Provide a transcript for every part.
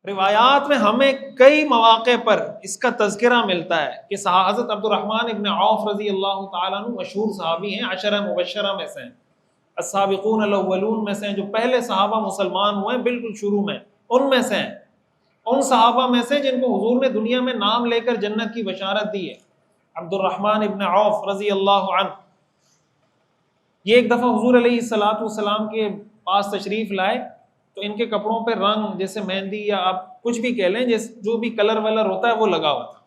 روایات میں ہمیں کئی مواقع پر اس کا تذکرہ ملتا ہے کہ حضرت عبد الرحمن ابن عوف رضی اللہ تعالیٰ عنہ مشہور صحابی ہیں، عشرہ مبشرہ میں سے ہیں، السابقون الاولون میں سے ہیں، جو پہلے صحابہ مسلمان ہوئے ہیں بالکل شروع میں، ان میں سے ہیں، ان صحابہ میں سے جن کو حضور نے دنیا میں نام لے کر جنت کی بشارت دی ہے۔ عبد الرحمن ابن عوف رضی اللہ عنہ یہ ایک دفعہ حضور علیہ الصلوۃ والسلام کے پاس تشریف لائے تو ان کے کپڑوں پہ رنگ جیسے مہندی یا آپ کچھ بھی کہہ لیں، جو بھی کلر ولر ہوتا ہے وہ لگا ہوا تھا۔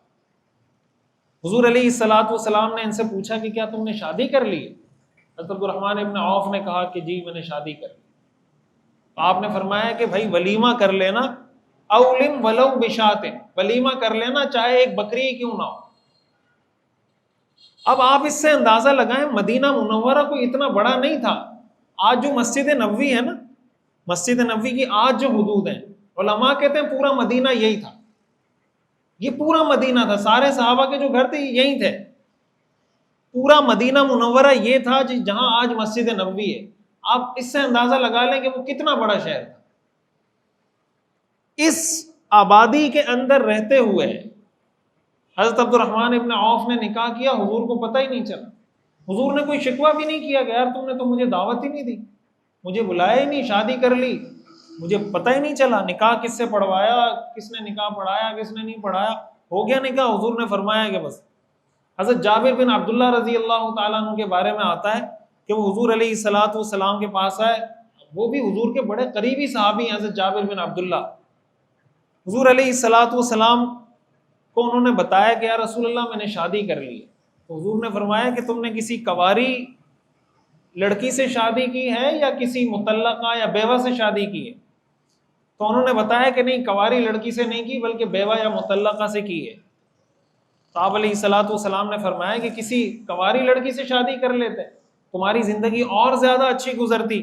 حضور علیہ الصلوۃ والسلام نے ان سے پوچھا کہ کیا تم نے شادی کر لی ہے؟ حضرت عبد الرحمن ابن عوف نے کہا کہ جی میں نے شادی کر لی۔ آپ نے فرمایا کہ بھائی ولیمہ کر لینا، اولم ولو بشات، ولیمہ کر لینا چاہے ایک بکری کیوں نہ ہو۔ اب آپ اس سے اندازہ لگائیں مدینہ منورہ کوئی اتنا بڑا نہیں تھا۔ آج جو مسجد نبوی ہے نا، مسجد نبوی کی آج جو حدود ہیں، علماء کہتے ہیں پورا مدینہ یہی تھا، یہ پورا مدینہ تھا، سارے صحابہ کے جو گھر تھے یہی تھے، پورا مدینہ منورہ یہ تھا جہاں آج مسجد نبوی ہے۔ آپ اس سے اندازہ لگا لیں کہ وہ کتنا بڑا شہر تھا۔ اس آبادی کے اندر رہتے ہوئے حضرت عبد الرحمن ابن عوف نے نکاح کیا، حضور کو پتہ ہی نہیں چلا، حضور نے کوئی شکوہ بھی نہیں کیا کہ یار تم نے تو مجھے دعوت ہی نہیں دی، مجھے بلایا ہی نہیں، شادی کر لی، مجھے پتہ ہی نہیں چلا، نکاح کس سے پڑھوایا، کس نے نکاح پڑھایا، کس نے نہیں پڑھایا، ہو گیا نکاح۔ حضور نے فرمایا کہ بس۔ حضرت جابر بن عبداللہ رضی اللہ تعالیٰ عنہ کے بارے میں آتا ہے کہ وہ حضور علیہ الصلوۃ والسلام کے پاس آئے، وہ بھی حضور کے بڑے قریبی صحابی ہیں حضرت جابر بن عبداللہ۔ حضور علیہ الصلوۃ والسلام کو انہوں نے بتایا کہ یا رسول اللہ میں نے شادی کر لی ہے۔ تو حضور نے فرمایا کہ تم نے کسی کنواری لڑکی سے شادی کی ہے یا کسی مطلقہ یا بیوہ سے شادی کی ہے؟ تو انہوں نے بتایا کہ نہیں، کنواری لڑکی سے نہیں کی بلکہ بیوہ یا مطلقہ سے کی ہے۔ تو آپ علیہ الصلوۃ والسلام نے فرمایا کہ کسی کنواری لڑکی سے شادی کر لیتے تمہاری زندگی اور زیادہ اچھی گزرتی۔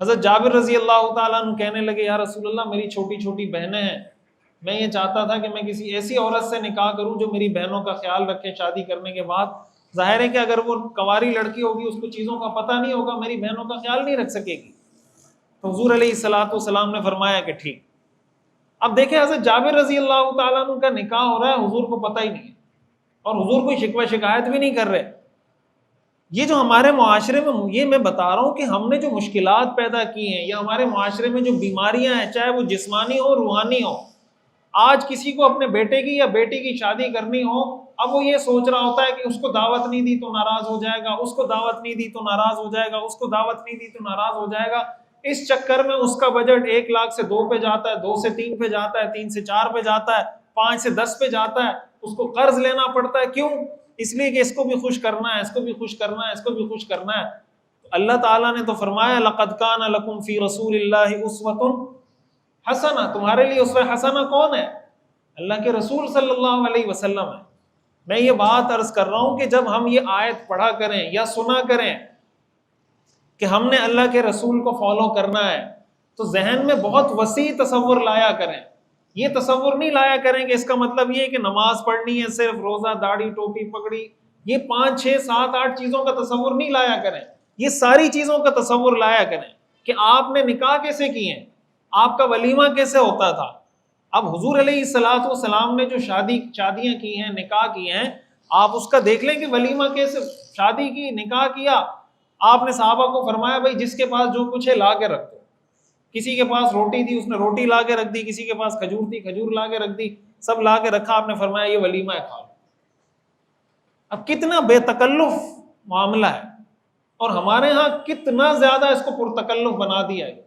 حضرت جابر رضی اللہ تعالیٰ عنہ کہنے لگے یا رسول اللہ میری چھوٹی چھوٹی بہنیں ہیں، میں یہ چاہتا تھا کہ میں کسی ایسی عورت سے نکاح کروں جو میری بہنوں کا خیال رکھے شادی کرنے کے بعد۔ ظاہر ہے کہ اگر وہ کنواری لڑکی ہوگی اس کو چیزوں کا پتہ نہیں ہوگا، میری بہنوں کا خیال نہیں رکھ سکے گی۔ تو حضور علیہ الصلوۃ والسلام نے فرمایا کہ ٹھیک۔ اب دیکھیں حضرت جابر رضی اللہ تعالیٰ عنہ کا نکاح ہو رہا ہے، حضور کو پتہ ہی نہیں ہے، اور حضور کوئی شکوہ شکایت بھی نہیں کر رہے۔ یہ جو ہمارے معاشرے میں، یہ میں بتا رہا ہوں کہ ہم نے جو مشکلات پیدا کی ہیں یا ہمارے معاشرے میں جو بیماریاں ہیں، چاہے وہ جسمانی ہو روحانی ہو، آج کسی کو اپنے بیٹے کی یا بیٹی کی شادی کرنی ہو، اب وہ یہ سوچ رہا ہوتا ہے کہ اس کو دعوت نہیں دی تو ناراض ہو جائے گا، اس کو دعوت نہیں دی تو ناراض ہو جائے گا، اس کو دعوت نہیں دی تو ناراض ہو جائے گا۔ اس چکر میں اس کا بجٹ 1 لاکھ سے 2 پہ جاتا ہے، 2 سے 3 پہ جاتا ہے، 3 سے 4 پہ جاتا ہے، 5 سے 10 پہ جاتا ہے، اس کو قرض لینا پڑتا ہے۔ کیوں؟ اس لیے کہ اس کو بھی خوش کرنا ہے، اس کو بھی خوش کرنا ہے، اس کو بھی خوش کرنا ہے۔ اللہ تعالیٰ نے تو فرمایا لقد کان لکم فی رسول اللہ اسوۃ حسنہ، تمہارے لیے اسوہ حسنہ کون ہے؟ اللہ کے رسول صلی اللہ علیہ وسلم ہے۔ میں یہ بات عرض کر رہا ہوں کہ جب ہم یہ آیت پڑھا کریں یا سنا کریں کہ ہم نے اللہ کے رسول کو فالو کرنا ہے، تو ذہن میں بہت وسیع تصور لایا کریں۔ یہ تصور نہیں لایا کریں کہ اس کا مطلب یہ ہے کہ نماز پڑھنی ہے، صرف روزہ، داڑھی، ٹوپی پگڑی، یہ 5 6 7 8 چیزوں کا تصور نہیں لایا کریں، یہ ساری چیزوں کا تصور لایا کریں کہ آپ نے نکاح کیسے کیے ہیں، آپ کا ولیمہ کیسے ہوتا تھا۔ اب حضور علیہ الصلوۃ والسلام نے جو شادیاں کی ہیں، نکاح کیے ہیں، آپ اس کا دیکھ لیں کہ ولیمہ کیسے، شادی کی، نکاح کیا، آپ نے صحابہ کو فرمایا بھائی جس کے پاس جو کچھ ہے لا کے رکھ دو۔ کسی کے پاس روٹی تھی اس نے روٹی لا کے رکھ دی، کسی کے پاس کھجور تھی کھجور لا کے رکھ دی، سب لا کے رکھا، آپ نے فرمایا یہ ولیمہ ہے، کھاؤ۔ اب کتنا بے تکلف معاملہ ہے، اور ہمارے ہاں کتنا زیادہ اس کو پرتکلف بنا دیا ہے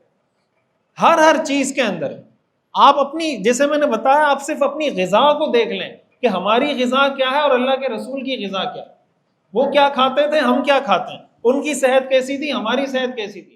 ہر چیز کے اندر۔ آپ اپنی، جیسے میں نے بتایا، آپ صرف اپنی غذا کو دیکھ لیں کہ ہماری غذا کیا ہے اور اللہ کے رسول کی غذا کیا ہے۔ وہ کیا کھاتے تھے، ہم کیا کھاتے ہیں، ان کی صحت کیسی تھی، ہماری صحت کیسی تھی۔